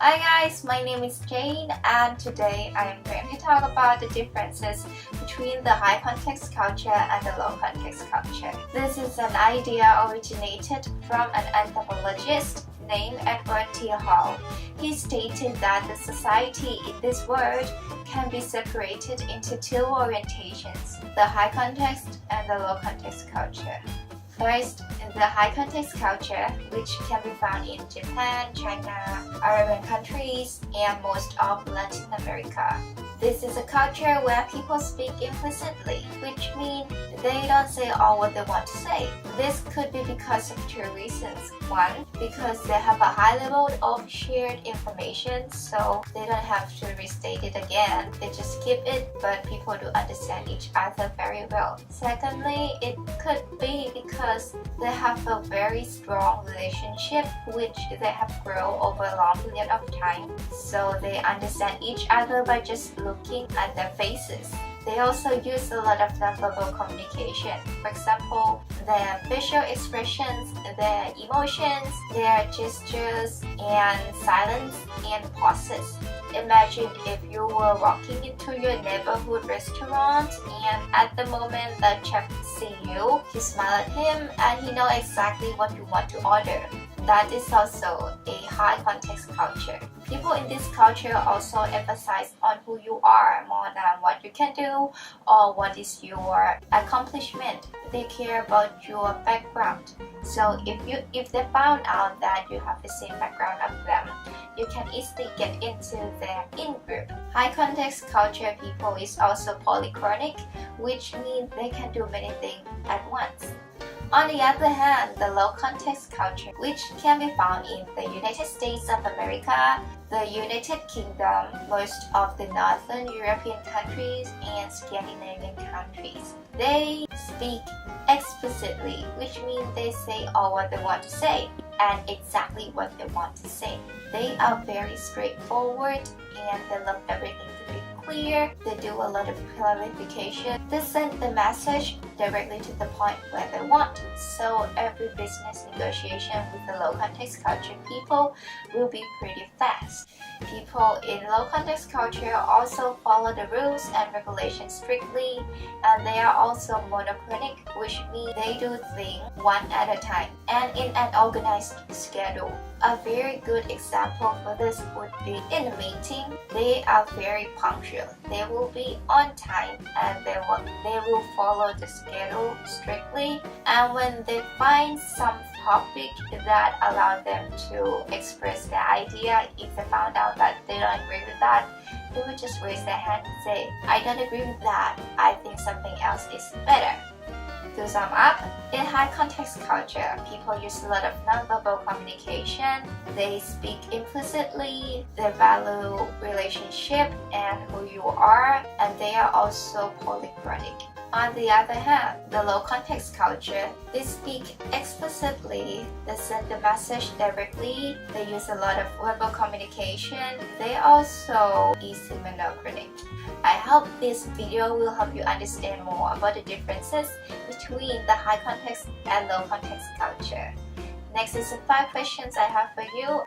Hi guys, my name is Jane and today I am going to talk about the differences between the high context culture and the low context culture. This is an idea originated from an anthropologist named Edward T. Hall. He stated that the society in this world can be separated into two orientations, the high context and the low context culture. First, the high context culture, which can be found in Japan, China, Arabian countries, and most of Latin America. This is a culture where people speak implicitly, which means they don't say all what they want to say. This could be because of two reasons. One, because they have a high level of shared information, so they don't have to restate it again. They just keep it, but people do understand each other very well. Secondly, it could be because they have a very strong relationship which they have grown over a long period of time, so they understand each other by just looking at their faces. They also use a lot of nonverbal communication. For example, their facial expressions, their emotions, their gestures, and silence and pauses. Imagine if you were walking into your neighborhood restaurant and at the moment the chef sees you, you smile at him and he knows exactly what you want to order. That is also a high context culture. People in this culture also emphasize on who you are more than what you can do or what is your accomplishment. They care about your background. So if they found out that you have the same background as them, you can easily get into their in-group. High context culture people is also polychronic, which means they can do many things at once. On the other hand, the low context culture, which can be found in the United States of America, the United Kingdom, most of the Northern European countries, and Scandinavian countries. They speak explicitly, which means they say all what they want to say and exactly what they want to say. They are very straightforward and they love everything to be clear. They do a lot of clarification. They send the message directly to the point where they want. So every business negotiation with the low context culture people will be pretty fast. People in low context culture also follow the rules and regulations strictly, and they are also monochronic, which means they do things one at a time and in an organized schedule. A very good example for this would be in a meeting. They are very punctual. They will be on time and they will follow the schedule strictly. And when they find some topic that allows them to express their idea, if they found out that they don't agree with that, they will just raise their hand and say, I don't agree with that. I think something else is better. To sum up, in high context culture, people use a lot of nonverbal communication, they speak implicitly, they value relationship and who you are, and they are also polychronic. On the other hand, the low context culture, they speak explicitly, they send the message directly, they use a lot of verbal communication, they also is monochronic. I hope this video will help you understand more about the differences between the high context and low context culture. Next is the 5 questions I have for you.